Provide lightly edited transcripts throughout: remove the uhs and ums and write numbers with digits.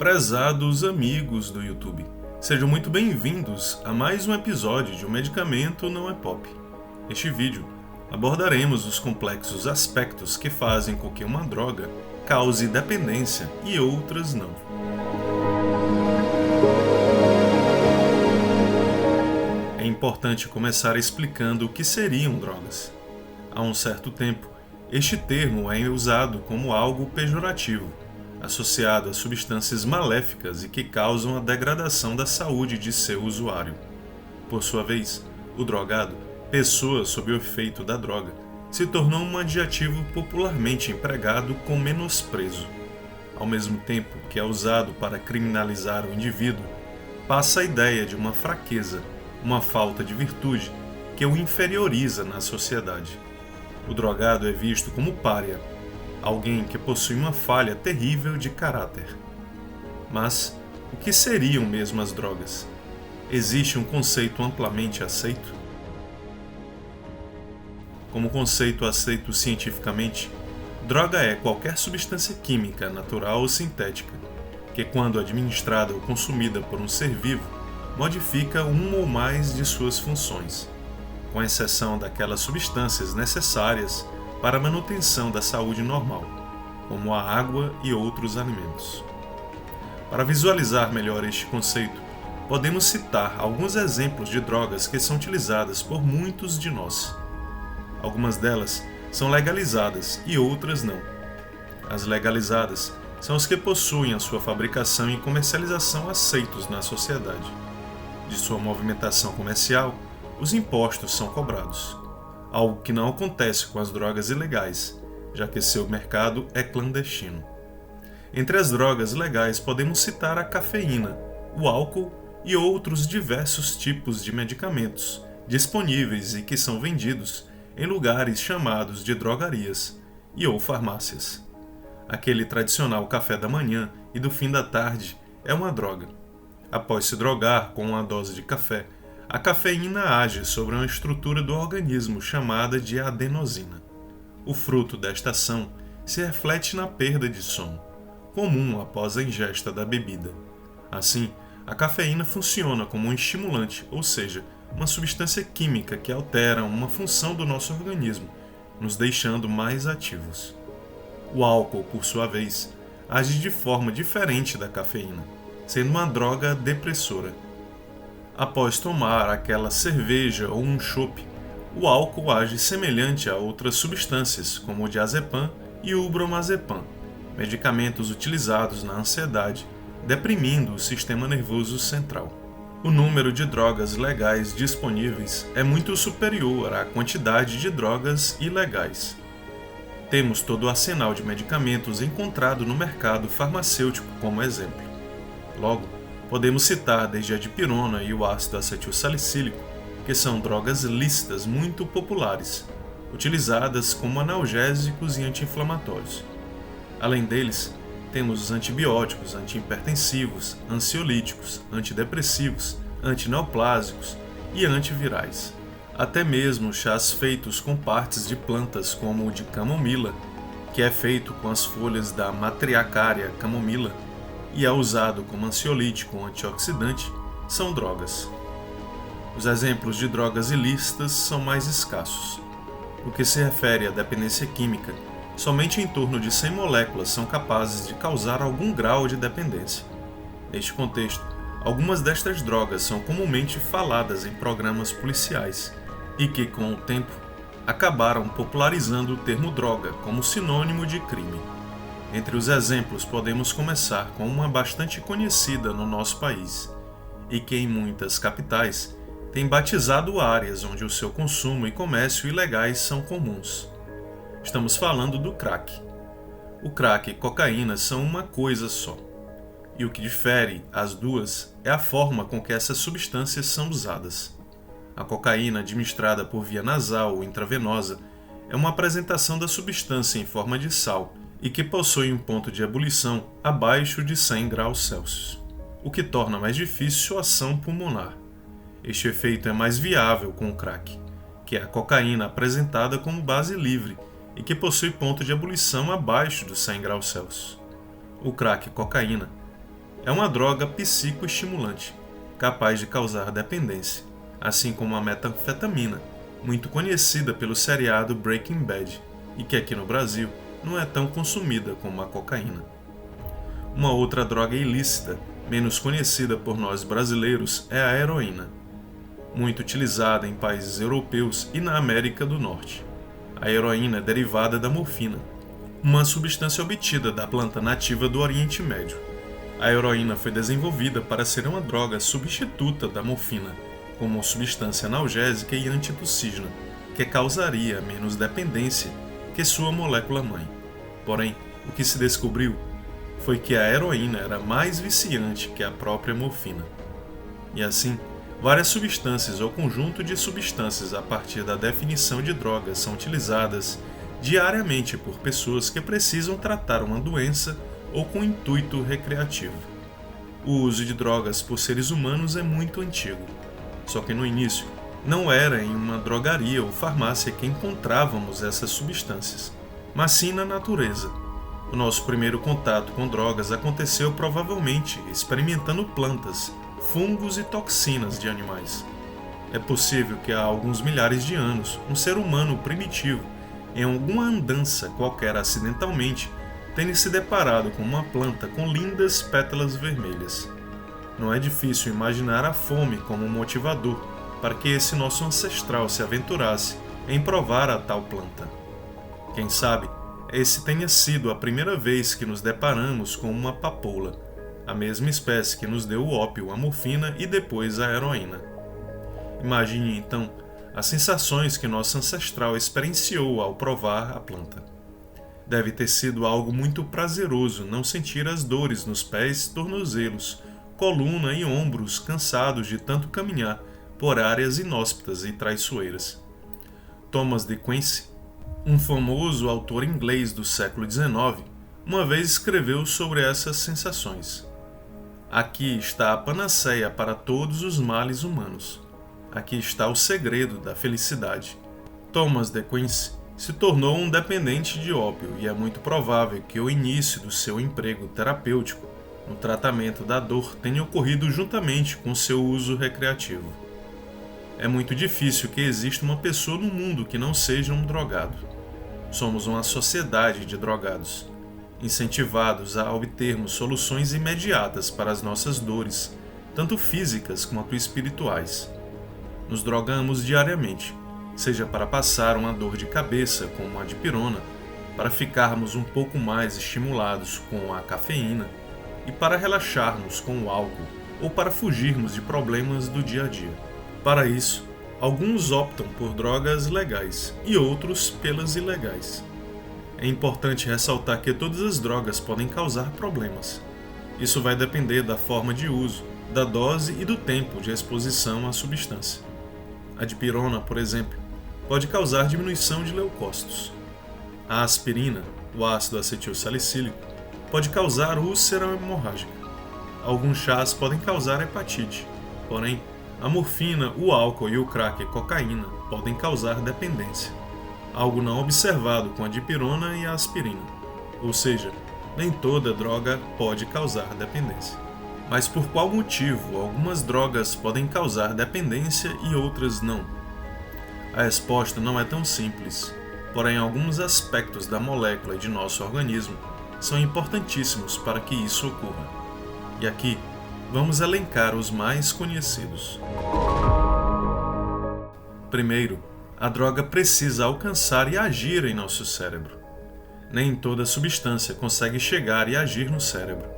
Prezados amigos do YouTube, sejam muito bem-vindos a mais um episódio de O Medicamento Não é Pop. Neste vídeo, abordaremos os complexos aspectos que fazem com que uma droga cause dependência e outras não. É importante começar explicando o que seriam drogas. Há um certo tempo, este termo é usado como algo pejorativo, associado a substâncias maléficas e que causam a degradação da saúde de seu usuário. Por sua vez, o drogado, pessoa sob o efeito da droga, se tornou um adjetivo popularmente empregado com menosprezo. Ao mesmo tempo que é usado para criminalizar o indivíduo, passa a ideia de uma fraqueza, uma falta de virtude que o inferioriza na sociedade. O drogado é visto como pária, alguém que possui uma falha terrível de caráter. Mas o que seriam mesmo as drogas? Existe um conceito amplamente aceito? Como conceito aceito cientificamente, droga é qualquer substância química, natural ou sintética, que quando administrada ou consumida por um ser vivo, modifica uma ou mais de suas funções, com exceção daquelas substâncias necessárias para a manutenção da saúde normal, como a água e outros alimentos. Para visualizar melhor este conceito, podemos citar alguns exemplos de drogas que são utilizadas por muitos de nós. Algumas delas são legalizadas e outras não. As legalizadas são as que possuem a sua fabricação e comercialização aceitos na sociedade. De sua movimentação comercial, os impostos são cobrados, algo que não acontece com as drogas ilegais, já que seu mercado é clandestino. Entre as drogas legais podemos citar a cafeína, o álcool e outros diversos tipos de medicamentos disponíveis e que são vendidos em lugares chamados de drogarias e ou farmácias. Aquele tradicional café da manhã e do fim da tarde é uma droga. Após se drogar com uma dose de café, a cafeína age sobre uma estrutura do organismo chamada de adenosina. O fruto desta ação se reflete na perda de sono, comum após a ingesta da bebida. Assim, a cafeína funciona como um estimulante, ou seja, uma substância química que altera uma função do nosso organismo, nos deixando mais ativos. O álcool, por sua vez, age de forma diferente da cafeína, sendo uma droga depressora. Após tomar aquela cerveja ou um chopp, o álcool age semelhante a outras substâncias, como o diazepam e o bromazepam, medicamentos utilizados na ansiedade, deprimindo o sistema nervoso central. O número de drogas legais disponíveis é muito superior à quantidade de drogas ilegais. Temos todo o arsenal de medicamentos encontrado no mercado farmacêutico como exemplo. Logo, podemos citar desde a dipirona e o ácido acetilsalicílico, que são drogas lícitas muito populares, utilizadas como analgésicos e anti-inflamatórios. Além deles, temos os antibióticos, antihipertensivos, ansiolíticos, antidepressivos, antineoplásicos e antivirais. Até mesmo chás feitos com partes de plantas como o de camomila, que é feito com as folhas da Matriarcaria camomila, e é usado como ansiolítico ou antioxidante, são drogas. Os exemplos de drogas ilícitas são mais escassos. No que se refere à dependência química, somente em torno de 100 moléculas são capazes de causar algum grau de dependência. Neste contexto, algumas destas drogas são comumente faladas em programas policiais e que, com o tempo, acabaram popularizando o termo droga como sinônimo de crime. Entre os exemplos, podemos começar com uma bastante conhecida no nosso país, e que em muitas capitais tem batizado áreas onde o seu consumo e comércio ilegais são comuns. Estamos falando do crack. O crack e cocaína são uma coisa só, e o que difere as duas é a forma com que essas substâncias são usadas. A cocaína, administrada por via nasal ou intravenosa, é uma apresentação da substância em forma de sal, e que possui um ponto de ebulição abaixo de 100 graus Celsius, o que torna mais difícil sua ação pulmonar. Este efeito é mais viável com o crack, que é a cocaína apresentada como base livre e que possui ponto de ebulição abaixo dos 100 graus Celsius. O crack e cocaína É uma droga psicoestimulante, capaz de causar dependência, assim como a metanfetamina, muito conhecida pelo seriado Breaking Bad, e que aqui no Brasil não é tão consumida como a cocaína. Uma outra droga ilícita, menos conhecida por nós brasileiros, é a heroína, muito utilizada em países europeus e na América do Norte. A heroína é derivada da morfina, uma substância obtida da planta nativa do Oriente Médio. A heroína foi desenvolvida para ser uma droga substituta da morfina, como substância analgésica e antitussígena, que causaria menos dependência que sua molécula-mãe. Porém, o que se descobriu foi que a heroína era mais viciante que a própria morfina. E assim, várias substâncias ou conjunto de substâncias a partir da definição de drogas são utilizadas diariamente por pessoas que precisam tratar uma doença ou com intuito recreativo. O uso de drogas por seres humanos é muito antigo, só que no início não era em uma drogaria ou farmácia que encontrávamos essas substâncias, mas sim na natureza. O nosso primeiro contato com drogas aconteceu provavelmente experimentando plantas, fungos e toxinas de animais. É possível que há alguns milhares de anos, um ser humano primitivo, em alguma andança qualquer acidentalmente, tenha se deparado com uma planta com lindas pétalas vermelhas. Não é difícil imaginar a fome como motivador para que esse nosso ancestral se aventurasse em provar a tal planta. Quem sabe, esse tenha sido a primeira vez que nos deparamos com uma papoula, a mesma espécie que nos deu o ópio, a morfina e depois a heroína. Imagine então as sensações que nosso ancestral experienciou ao provar a planta. Deve ter sido algo muito prazeroso não sentir as dores nos pés, tornozelos, coluna e ombros cansados de tanto caminhar por áreas inóspitas e traiçoeiras. Thomas de Quincey, um famoso autor inglês do século XIX, uma vez escreveu sobre essas sensações. Aqui está a panaceia para todos os males humanos. Aqui está o segredo da felicidade. Thomas de Quincey se tornou um dependente de ópio e é muito provável que o início do seu emprego terapêutico no tratamento da dor tenha ocorrido juntamente com seu uso recreativo. É muito difícil que exista uma pessoa no mundo que não seja um drogado. Somos uma sociedade de drogados, incentivados a obtermos soluções imediatas para as nossas dores, tanto físicas quanto espirituais. Nos drogamos diariamente, seja para passar uma dor de cabeça como a dipirona, para ficarmos um pouco mais estimulados com a cafeína e para relaxarmos com o álcool ou para fugirmos de problemas do dia a dia. Para isso, alguns optam por drogas legais e outros pelas ilegais. É importante ressaltar que todas as drogas podem causar problemas. Isso vai depender da forma de uso, da dose e do tempo de exposição à substância. A dipirona, por exemplo, pode causar diminuição de leucócitos. A aspirina, o ácido acetilsalicílico, pode causar úlcera hemorrágica. Alguns chás podem causar hepatite, porém, a morfina, o álcool e o crack e cocaína podem causar dependência, algo não observado com a dipirona e a aspirina. Ou seja, nem toda droga pode causar dependência. Mas por qual motivo algumas drogas podem causar dependência e outras não? A resposta não é tão simples, porém alguns aspectos da molécula e de nosso organismo são importantíssimos para que isso ocorra. E aqui, vamos elencar os mais conhecidos. Primeiro, a droga precisa alcançar e agir em nosso cérebro. Nem toda substância consegue chegar e agir no cérebro.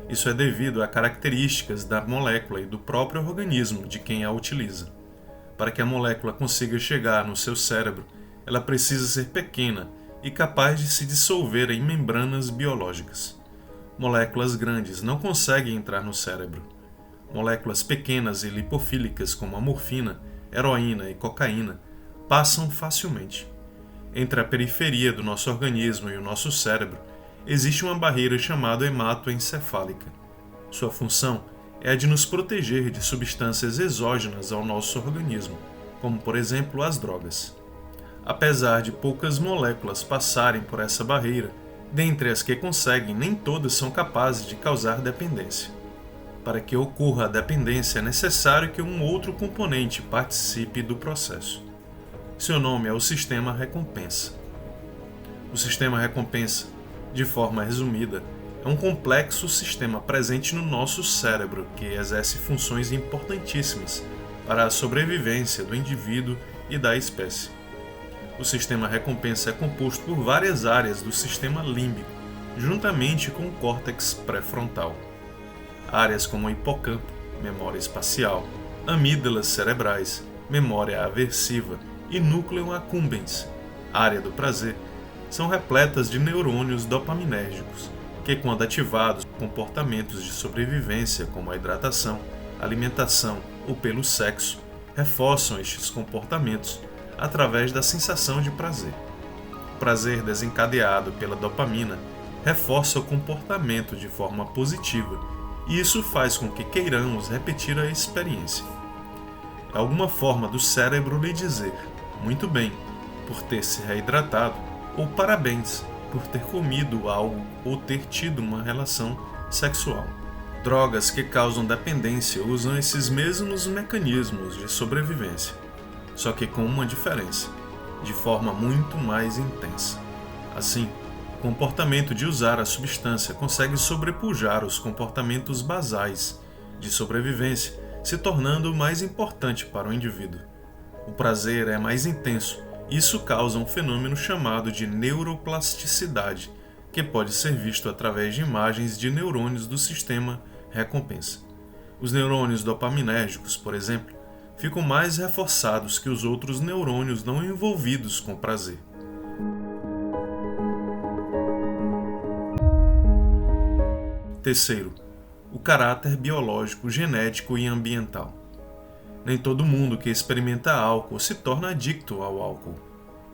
Isso é devido a características da molécula e do próprio organismo de quem a utiliza. Para que a molécula consiga chegar no seu cérebro, ela precisa ser pequena e capaz de se dissolver em membranas biológicas. Moléculas grandes não conseguem entrar no cérebro. Moléculas pequenas e lipofílicas como a morfina, heroína e cocaína passam facilmente. Entre a periferia do nosso organismo e o nosso cérebro, existe uma barreira chamada hematoencefálica. Sua função é a de nos proteger de substâncias exógenas ao nosso organismo, como por exemplo as drogas. Apesar de poucas moléculas passarem por essa barreira, dentre as que conseguem, nem todas são capazes de causar dependência. Para que ocorra a dependência, é necessário que um outro componente participe do processo. Seu nome é o sistema recompensa. O sistema recompensa, de forma resumida, é um complexo sistema presente no nosso cérebro que exerce funções importantíssimas para a sobrevivência do indivíduo e da espécie. O sistema recompensa é composto por várias áreas do sistema límbico, juntamente com o córtex pré-frontal. Áreas como o hipocampo, memória espacial, amígdalas cerebrais, memória aversiva e núcleo accumbens, área do prazer, são repletas de neurônios dopaminérgicos, que, quando ativados por comportamentos de sobrevivência como a hidratação, alimentação ou pelo sexo, reforçam estes comportamentos através da sensação de prazer. O prazer desencadeado pela dopamina reforça o comportamento de forma positiva e isso faz com que queiramos repetir a experiência. É alguma forma do cérebro lhe dizer, muito bem, por ter se reidratado, ou parabéns, por ter comido algo ou ter tido uma relação sexual. Drogas que causam dependência usam esses mesmos mecanismos de sobrevivência, só que com uma diferença, de forma muito mais intensa. Assim, o comportamento de usar a substância consegue sobrepujar os comportamentos basais de sobrevivência, se tornando mais importante para o indivíduo. O prazer é mais intenso. Isso causa um fenômeno chamado de neuroplasticidade, que pode ser visto através de imagens de neurônios do sistema recompensa. Os neurônios dopaminérgicos, por exemplo, ficam mais reforçados que os outros neurônios não envolvidos com prazer. Terceiro, o caráter biológico, genético e ambiental. Nem todo mundo que experimenta álcool se torna adicto ao álcool.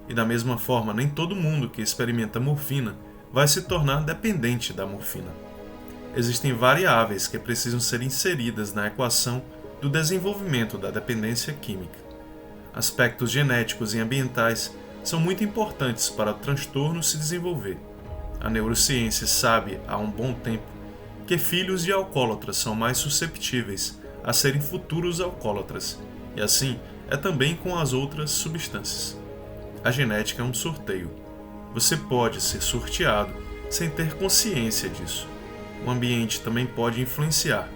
E da mesma forma, nem todo mundo que experimenta morfina vai se tornar dependente da morfina. Existem variáveis que precisam ser inseridas na equação do desenvolvimento da dependência química. Aspectos genéticos e ambientais são muito importantes para o transtorno se desenvolver. A neurociência sabe há um bom tempo que filhos de alcoólatras são mais susceptíveis a serem futuros alcoólatras, e assim é também com as outras substâncias. A genética é um sorteio. Você pode ser sorteado sem ter consciência disso. O ambiente também pode influenciar.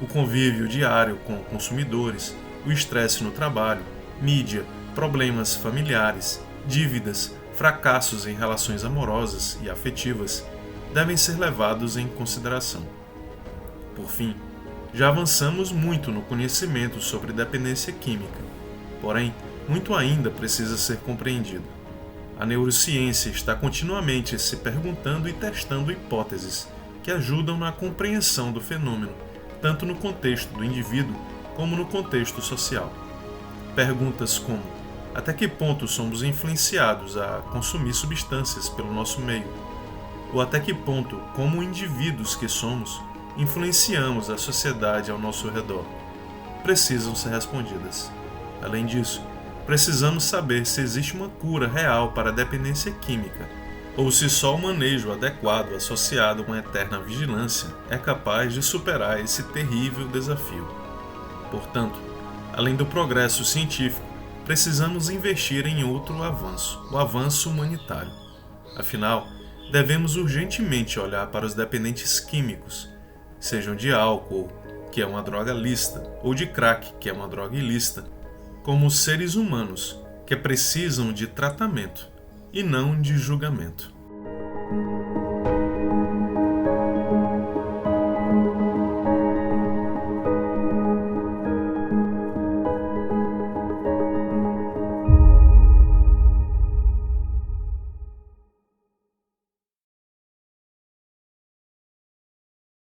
O convívio diário com consumidores, o estresse no trabalho, mídia, problemas familiares, dívidas, fracassos em relações amorosas e afetivas devem ser levados em consideração. Por fim, já avançamos muito no conhecimento sobre dependência química, porém, muito ainda precisa ser compreendido. A neurociência está continuamente se perguntando e testando hipóteses que ajudam na compreensão do fenômeno, tanto no contexto do indivíduo como no contexto social. Perguntas como: até que ponto somos influenciados a consumir substâncias pelo nosso meio? Ou até que ponto, como indivíduos que somos, influenciamos a sociedade ao nosso redor? Precisam ser respondidas. Além disso, precisamos saber se existe uma cura real para a dependência química, ou se só o manejo adequado associado com a eterna vigilância é capaz de superar esse terrível desafio. Portanto, além do progresso científico, precisamos investir em outro avanço, o avanço humanitário. Afinal, devemos urgentemente olhar para os dependentes químicos, sejam de álcool, que é uma droga lícita, ou de crack, que é uma droga ilícita, como seres humanos que precisam de tratamento e não de julgamento.